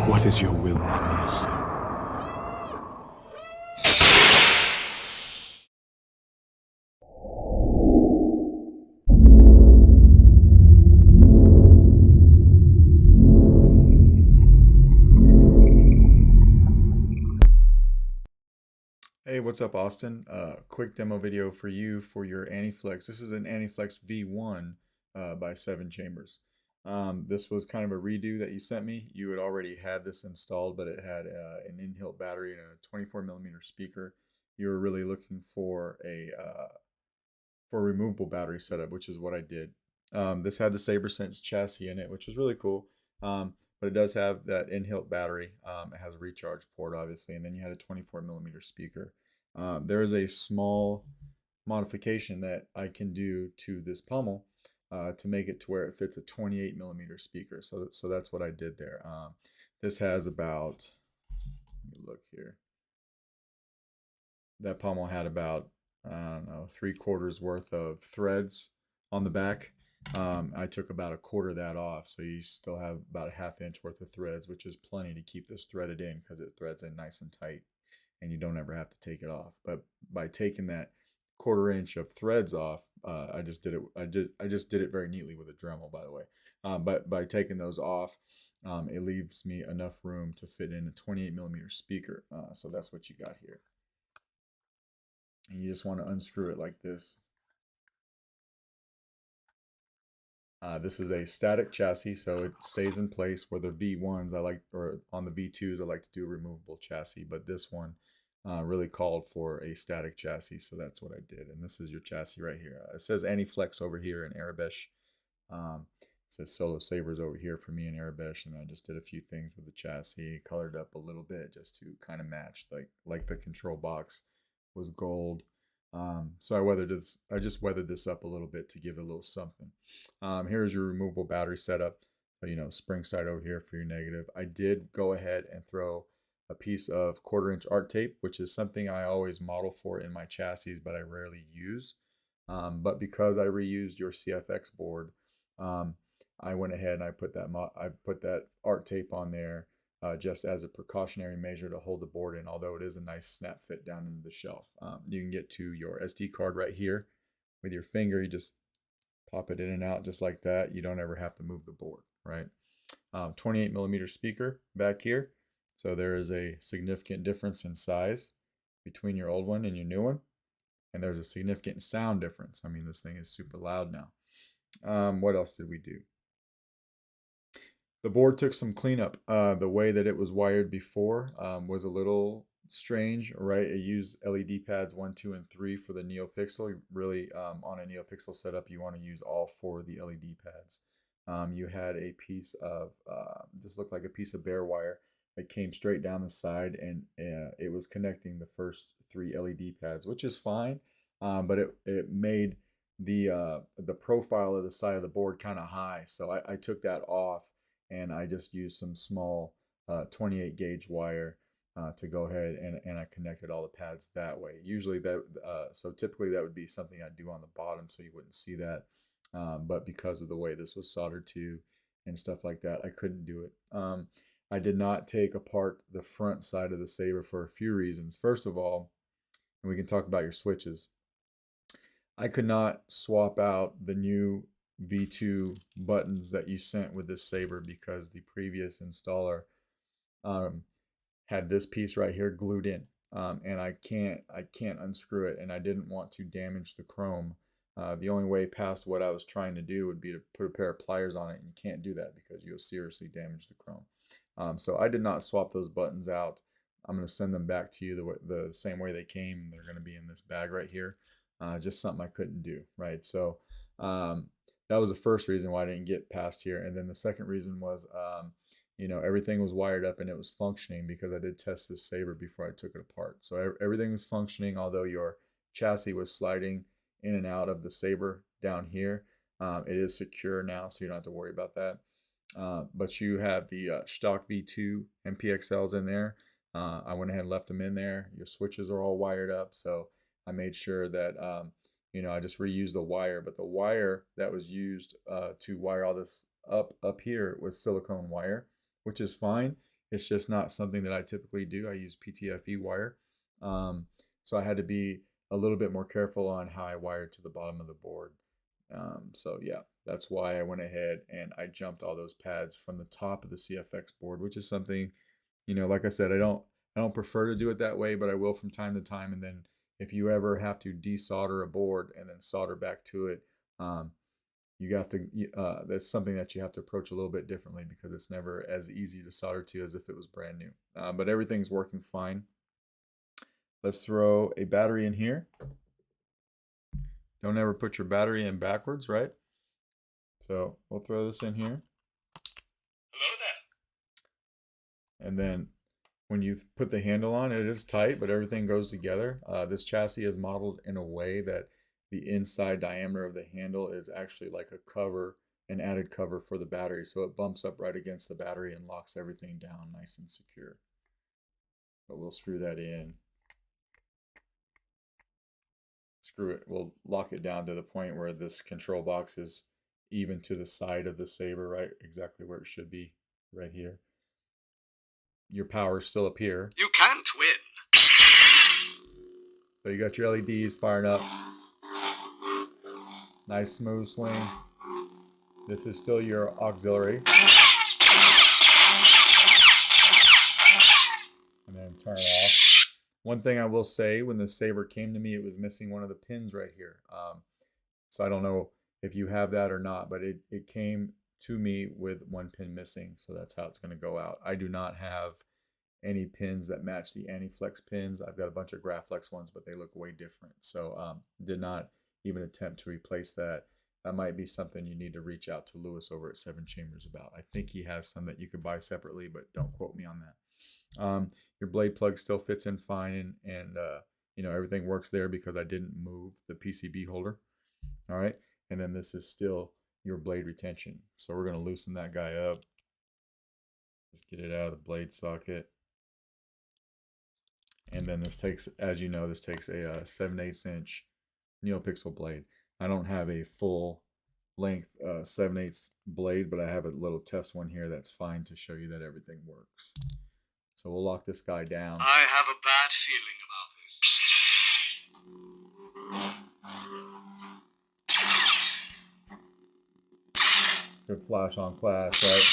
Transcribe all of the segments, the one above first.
What is your will, my master? Hey, what's up, Austin? Quick demo video for you for your Aniflex. This is an Aniflex V1 by 7 Chambers. This was kind of a redo that you sent me. You had already had this installed, but it had an in-hilt battery and a 24mm speaker. You were really looking for a removable battery setup, which is what I did. This had the SaberSense chassis in it, which was really cool. But it does have that in-hilt battery. It has a recharge port, obviously, and then you had a 24mm speaker. There is a small modification that I can do to this pommel to make it to where it fits a 28mm speaker. So that's what I did there. This has about, let me look here. That pommel had about, I don't know, 3/4 worth of threads on the back. I took about a quarter of that off, so you still have about a ½ inch worth of threads, which is plenty to keep this threaded in because it threads in nice and tight, and you don't ever have to take it off. But by taking that ½ inch of threads off, I just did it. I just did it very neatly with a Dremel, by the way. But by taking those off, it leaves me enough room to fit in a 28mm speaker. So that's what you got here. And you just want to unscrew it like this. This is a static chassis, so it stays in place. Where the V1s, or on the V2s, I like to do a removable chassis, but this one really called for a static chassis, so that's what I did. And this is your chassis right here. It says Aniflex over here in Arabish. It says Solo Sabers over here for me in Arabish, and I just did a few things with the chassis, colored up a little bit just to kind of match, like the control box was gold. So I just weathered this up a little bit to give it a little something. Here's your removable battery setup. Spring side over here for your negative. I did go ahead and throw a piece of 1/4 inch art tape, which is something I always model for in my chassis, but I rarely use. But because I reused your CFX board, um, I went ahead and I put that art tape on there just as a precautionary measure to hold the board in, although it is a nice snap fit down into the shelf. You can get to your SD card right here with your finger. You just pop it in and out just like that. You don't ever have to move the board, right? 28mm speaker back here. So there is a significant difference in size between your old one and your new one. And there's a significant sound difference. I mean, this thing is super loud now. What else did we do? The board took some cleanup. The way that it was wired before was a little strange, right? It used LED pads 1, 2, and 3 for the NeoPixel. Really, on a NeoPixel setup, you want to use all 4 of the LED pads. You had a piece of, just looked like a piece of bare wire that came straight down the side, and it was connecting the first 3 LED pads, which is fine, but it made the profile of the side of the board kind of high. So I took that off and I just used some small 28 gauge wire to go ahead and I connected all the pads that way. Usually so typically that would be something I'd do on the bottom so you wouldn't see that. But because of the way this was soldered to and stuff like that, I couldn't do it. I did not take apart the front side of the Saber for a few reasons. First of all, and we can talk about your switches, I could not swap out the new V2 buttons that you sent with this Saber because the previous installer um, had this piece right here glued in, and I can't unscrew it, and I didn't want to damage the chrome. The only way past what I was trying to do would be to put a pair of pliers on it, and you can't do that because you'll seriously damage the chrome. So I did not swap those buttons out. I'm going to send them back to you the same way they came. They're going to be in this bag right here. Just something I couldn't do, right? So um, that was the first reason why I didn't get past here. And then the second reason was, everything was wired up and it was functioning because I did test this Saber before I took it apart. So everything was functioning, although your chassis was sliding in and out of the Saber down here. It is secure now, so you don't have to worry about that. But you have the stock V2 MPXLs in there. I went ahead and left them in there. Your switches are all wired up, so I made sure that I just reused the wire. But the wire that was used to wire all this up here was silicone wire, which is fine. It's just not something that I typically do. I use PTFE wire. So I had to be a little bit more careful on how I wired to the bottom of the board. So yeah, that's why I went ahead and I jumped all those pads from the top of the CFX board, which is something, like I said, I don't prefer to do it that way, but I will from time to time. And then if you ever have to desolder a board and then solder back to it, um, you have to that's something that you have to approach a little bit differently because it's never as easy to solder to as if it was brand new. But everything's working fine. Let's throw a battery in here. Don't ever put your battery in backwards, right? So we'll throw this in here. Hello there. And then when you put the handle on, it is tight, but everything goes together. This chassis is modeled in a way that the inside diameter of the handle is actually like a cover, an added cover for the battery. So it bumps up right against the battery and locks everything down nice and secure. But we'll screw that in. Screw it. We'll lock it down to the point where this control box is even to the side of the saber, right? Exactly where it should be, right here. Your power's still up here. You can't win. So you got your LEDs firing up. Nice smooth swing. This is still your auxiliary. And then turn it off. One thing I will say, when the saber came to me, it was missing one of the pins right here. So I don't know if you have that or not, but it came to me with one pin missing. So that's how it's going to go out. I do not have any pins that match the Aniflex pins. I've got a bunch of Graflex ones, but they look way different. So did not even attempt to replace that. That might be something you need to reach out to Lewis over at Seven Chambers about. I think he has some that you could buy separately, but don't quote me on that. Your blade plug still fits in fine, and everything works there because I didn't move the PCB holder. All right, and then this is still your blade retention. So we're going to loosen that guy up. Just get it out of the blade socket. And then this takes, as you know, this takes a 7/8 inch NeoPixel blade. I don't have a full length 7/8 blade, but I have a little test one here that's fine to show you that everything works. So we'll lock this guy down. I have a bad feeling about this. Good flash on class, right?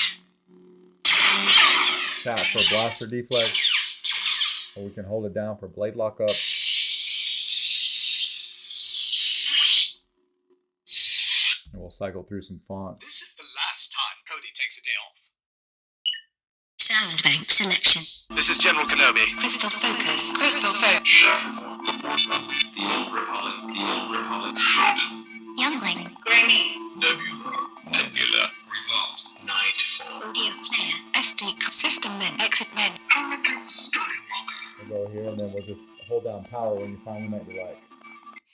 Tap for blaster deflex. Or we can hold it down for blade lockup. And we'll cycle through some fonts. This is the last time Cody takes a day off. Sound bank selection. This is General Kenobi. Crystal focus. Crystal focus. Youngling. Granny. Nebula. Revolt. Nightfall. Audio player. SD system men. Exit men. Anakin Skywalker. We'll go here and then we'll just hold down power when you find one that you like.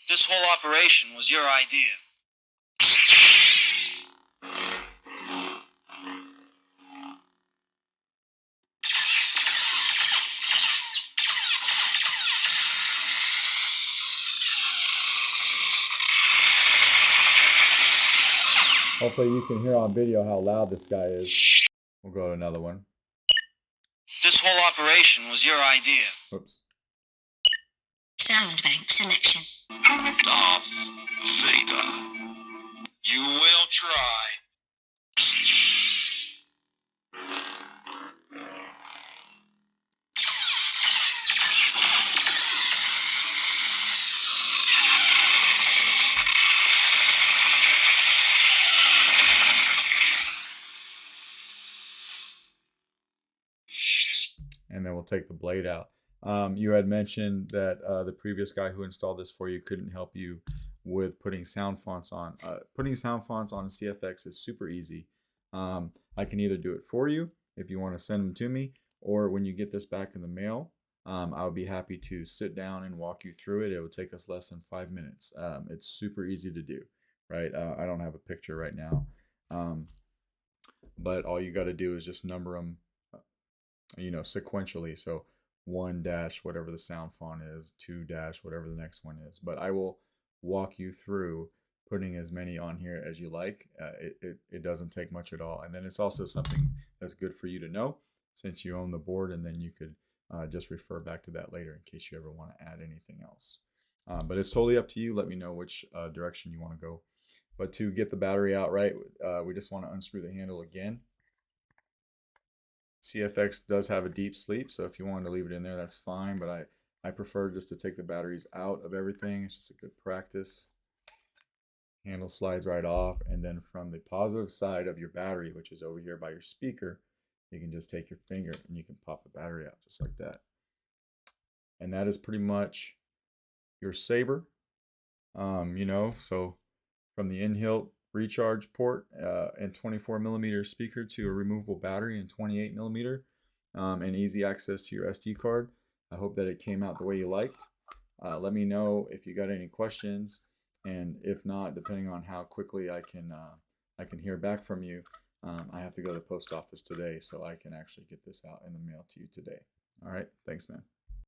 This whole operation was your idea. Hopefully you can hear on video how loud this guy is. We'll go to another one. This whole operation was your idea. Oops. Sound bank selection. Darth Vader. You will try. And then we'll take the blade out. You had mentioned that the previous guy who installed this for you couldn't help you with putting sound fonts on. Putting sound fonts on CFX is super easy. I can either do it for you if you want to send them to me, or when you get this back in the mail, I would be happy to sit down and walk you through it. It would take us less than 5 minutes. It's super easy to do, right? I don't have a picture right now, but all you got to do is just number them, sequentially. So 1 dash whatever the sound font is, 2 dash whatever the next one is. But I will walk you through putting as many on here as you like. It doesn't take much at all. And then it's also something that's good for you to know. since you own the board, and then you could just refer back to that later in case you ever want to add anything else. But it's totally up to you. Let me know which direction you want to go. But to get the battery out right, we just want to unscrew the handle again. CFX does have a deep sleep, so if you wanted to leave it in there, that's fine. But I prefer just to take the batteries out of everything. It's just a good practice. Handle slides right off, and then from the positive side of your battery, which is over here by your speaker, you can just take your finger and you can pop the battery out just like that. And that is pretty much your saber. You know, so from the in-hilt recharge port and 24mm speaker to a removable battery and 28mm, and easy access to your SD card. I hope that it came out the way you liked. Let me know if you got any questions, and if not, depending on how quickly I can hear back from you, I have to go to the post office today, so I can actually get this out in the mail to you today. All right, thanks, man.